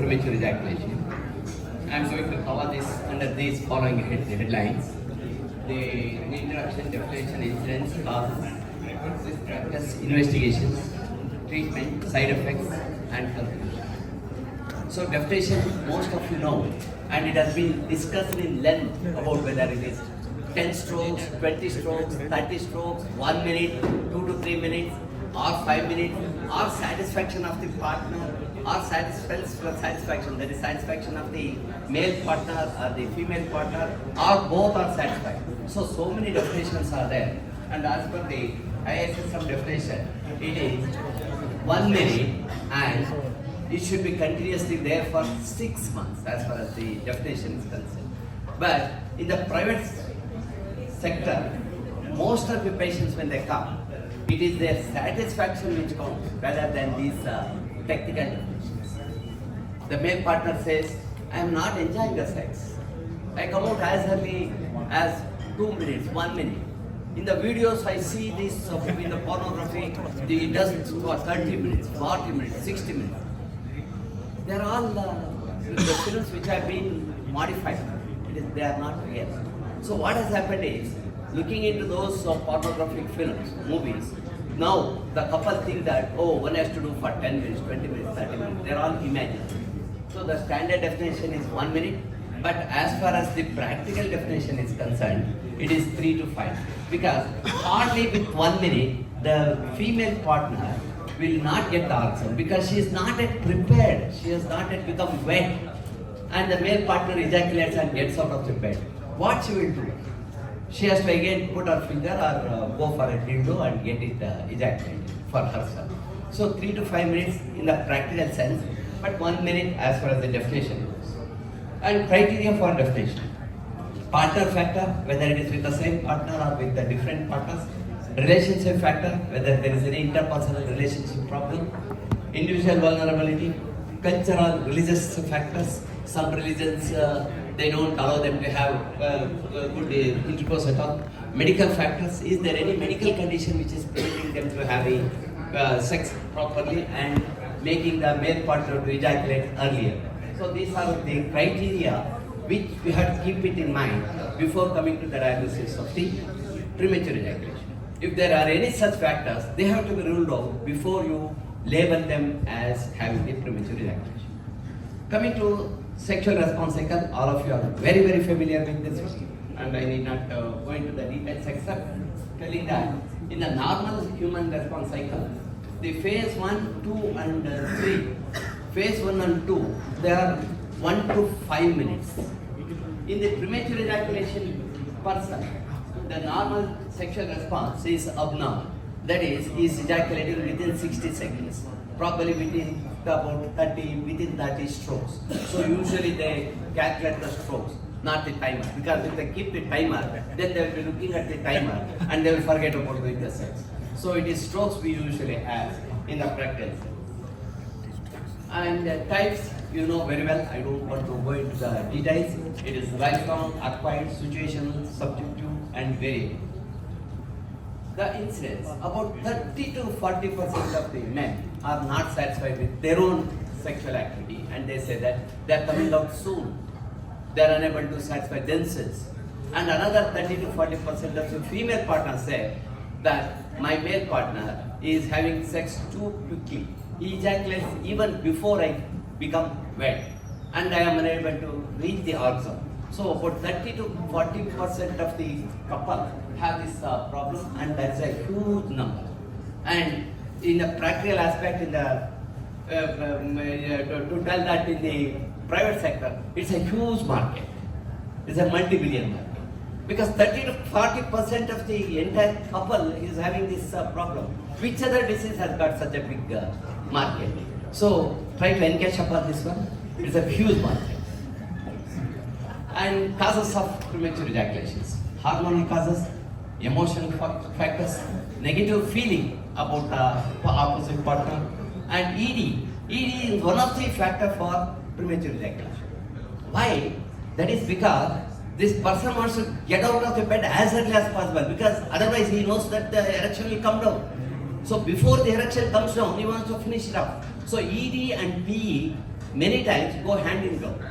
premature ejaculation. I am going to cover this under these following headlines. The introduction, definition, incidence, causes, practice, investigations, treatment, side effects, and conclusion. So definition, most of you know, and it has been discussed in length about whether it is 10 strokes, 20 strokes, 30 strokes, 1 minute, 2 to 3 minutes, or 5 minutes, or satisfaction of the partner, or satisfaction, that is satisfaction of the male partner or the female partner, or both are satisfied. So many definitions are there. And as per the ISSM definition, it is 1 minute and it should be continuously there for 6 months as far as the definition is concerned. But in the private sector, most of the patients when they come, it is their satisfaction which counts rather than these technical definitions. The male partner says, I am not enjoying the sex. I come out as early as 2 minutes, 1 minute. In the videos I see this in the pornography, it does for 30 minutes, 40 minutes, 60 minutes. They are all the films which have been modified. They are not real. So what has happened is, looking into those pornographic films, movies, now the couple think that, oh, one has to do for 10 minutes, 20 minutes, 30 minutes. They are all imagined. So the standard definition is 1 minute, but as far as the practical definition is concerned, it is 3 to 5. Because hardly with 1 minute, the female partner will not get the orgasm because she is not yet prepared. She has not yet become wet. And the male partner ejaculates and gets out of the bed. What she will do? She has to again put her finger or go for a dildo and get it ejaculated for herself. So 3 to 5 minutes in the practical sense, but 1 minute as far as the definition goes. And criteria for definition. Partner factor, whether it is with the same partner or with the different partners. Relationship factor, whether there is any interpersonal relationship problem. Individual vulnerability. Cultural, religious factors. Some religions, they don't allow them to have good intercourse at all. Medical factors, is there any medical condition which is preventing them to have sex properly and making the male partner to ejaculate earlier? So these are the criteria which we have to keep it in mind before coming to the diagnosis of the premature ejaculation. If there are any such factors, they have to be ruled out before you label them as having the premature ejaculation. Coming to sexual response cycle, all of you are very, very familiar with this, and I need not go into the details except telling that in the normal human response cycle, the phase 1, 2 and 3, phase 1 and 2, they are 1 to 5 minutes. In the premature ejaculation person, the normal sexual response is abnormal. That is, he is ejaculating within 60 seconds, probably within about 30 strokes. So usually they calculate the strokes, not the timer. Because if they keep the timer, then they will be looking at the timer and they will forget about doing the sex. So it is strokes we usually have in the practice. And types, you know very well, I don't want to go into the details. It is lifelong, acquired, situational, subjective and variable. The incidence, about 30 to 40% of the men are not satisfied with their own sexual activity and they say that they are coming out soon. They are unable to satisfy themselves. And another 30 to 40% of the female partners say that my male partner is having sex too quickly. He ejaculates even before I become wet and I am unable to reach the orgasm. So about 30 to 40% of the couple have this problem, and that's a huge number. And in the practical aspect, in the to tell that in the private sector, it's a huge market. It's a multi-billion market. Because 30 to 40% of the entire couple is having this problem. Which other disease has got such a big market? So try to encash upon this one. It's a huge market. And causes of premature ejaculations. Hormonal causes, emotional factors, negative feeling about the opposite partner, and ED. ED is one of the factors for premature ejaculation. Why? That is because this person wants to get out of the bed as early as possible, because otherwise he knows that the erection will come down. So before the erection comes down, he wants to finish it up. So ED and PE many times go hand in glove.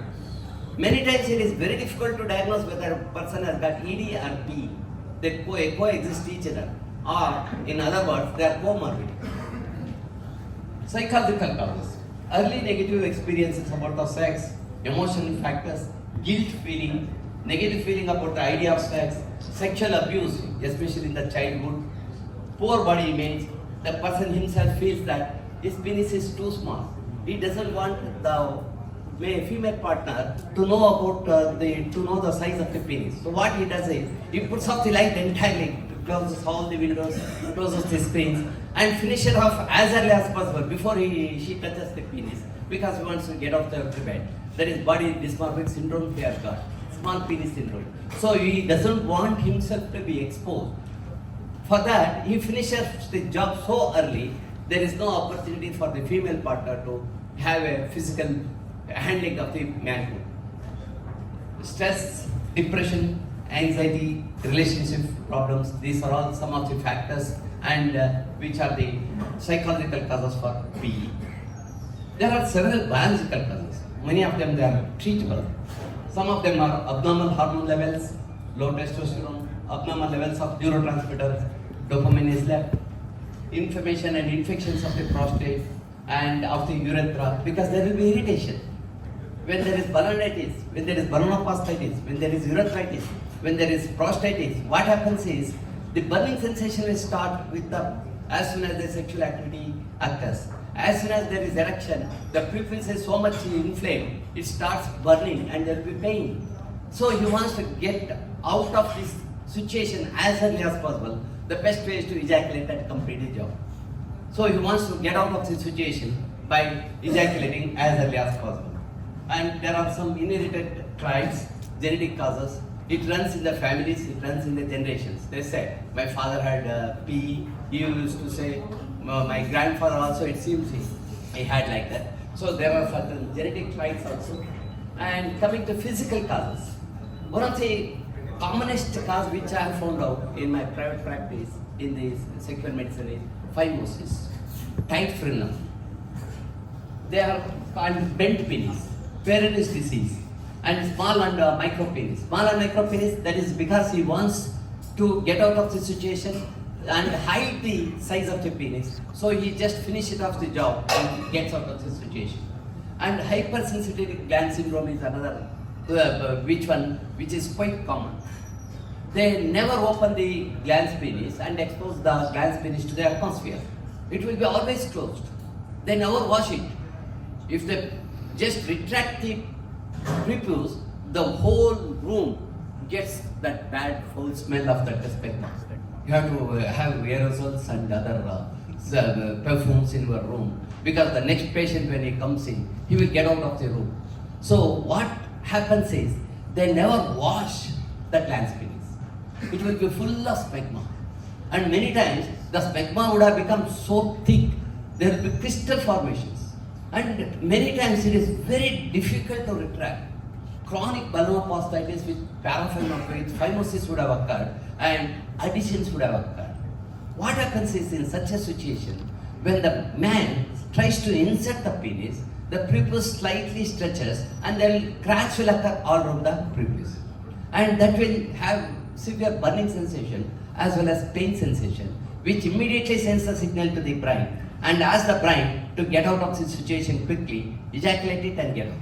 Many times it is very difficult to diagnose whether a person has got ED or PE. They coexist each other. Or, in other words, they are comorbid. Psychological causes. Early negative experiences about the sex, emotional factors, guilt feeling, negative feeling about the idea of sex, sexual abuse, especially in the childhood, poor body image. The person himself feels that his penis is too small. He doesn't want the female partner to know about the size of the penis. So what he does is he puts off the light entirely, closes all the windows, closes the screens, and finishes off as early as possible before she touches the penis, because he wants to get off the bed. That is body dysmorphic syndrome he has got, small penis syndrome. So he doesn't want himself to be exposed. For that, he finishes the job so early, there is no opportunity for the female partner to have a physical handling of the manhood. Stress, depression, anxiety, relationship problems, these are all some of the factors and which are the psychological causes for PE. There are several biological causes. Many of them they are treatable. Some of them are abnormal hormone levels, low testosterone, abnormal levels of neurotransmitters, dopamine is left, inflammation and infections of the prostate and of the urethra, because there will be irritation. When there is balanitis, when there is ballonopastitis, when there is urethritis, when there is prostatitis, what happens is the burning sensation will start as soon as the sexual activity occurs. As soon as there is erection, the pupils is so much inflamed, it starts burning and there will be pain. So he wants to get out of this situation as early as possible. The best way is to ejaculate and complete the job. So he wants to get out of this situation by ejaculating as early as possible. And there are some inherited traits, genetic causes. It runs in the families, it runs in the generations. They say, my father had PE, he used to say, my grandfather also, it seems he had like that. So there are certain genetic traits also. And coming to physical causes, one of the commonest cause which I have found out in my private practice in the sexual medicine is phimosis, tight frenulum. They are called bent penis, Paredes disease, and small and micro penis. Small and micro penis, that is because he wants to get out of the situation and hide the size of the penis. So he just finishes off the job and gets out of the situation. And hypersensitivity gland syndrome is another, which is quite common. They never open the glans penis and expose the glans penis to the atmosphere. It will be always closed. They never wash it. If they just retract the prepuce, the whole room gets that bad foul smell of that spectrum. You have to have aerosols and other perfumes in your room, because the next patient when he comes in, he will get out of the room. So what happens is, they never wash the glans penis. It will be full of smegma. And many times, the smegma would have become so thick, there will be crystal formations. And many times it is very difficult to retract. Chronic ballonopastitis with paraffin with phimosis would have occurred and adhesions would have occurred. What happens is, in such a situation, when the man tries to insert the penis, the prepuce slightly stretches and then cracks will occur all around the prepuce. And that will have severe burning sensation as well as pain sensation, which immediately sends a signal to the brain and asks the brain to get out of the situation quickly, ejaculate it and get out.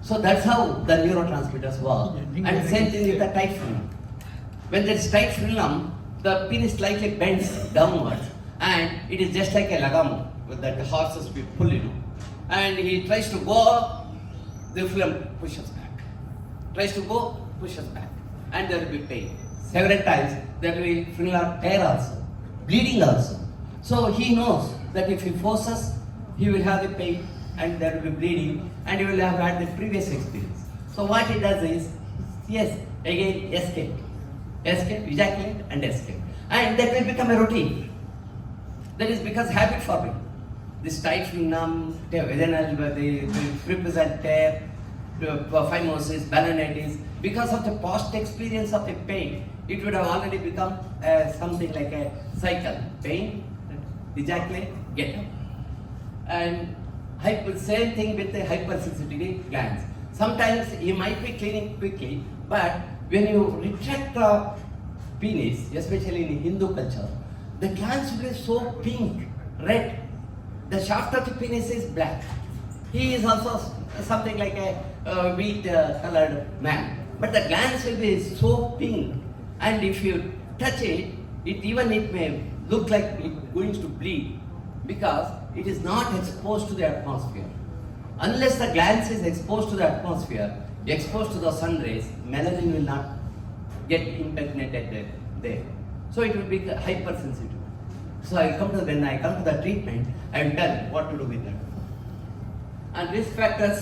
So that's how the neurotransmitters work. And same thing with the tight frenulum. When there is tight frenulum, the penis slightly bends downwards and it is just like a lagamo that the horses will pull it. And he tries to go up, the frenulum pushes back. Tries to go, pushes back. And there will be pain. Several times there will be frenular tear also, bleeding also. So he knows that if he forces, he will have the pain and there will be bleeding and he will have had the previous experience. So what he does is, yes, again escape, ejaculate and escape. And that will become a routine. That is because habit forming. This tight frenulum, the prepuce and tear, phimosis, balanitis, because of the past experience of the pain, it would have already become something like a cycle. Pain, ejaculate, get up. And Same thing with the hypersensitivity glands. Sometimes you might be cleaning quickly, but when you retract the penis, especially in Hindu culture, the glands will be so pink, red. The shaft of the penis is black. He is also something like a wheat colored man. But the glands will be so pink, and if you touch it, it may look like it's going to bleed because it is not exposed to the atmosphere. Unless the glands is exposed to the atmosphere, exposed to the sun rays, melanin will not get impregnated there. So it will be hypersensitive. So when I come to the treatment, I will tell what to do with that. And risk factors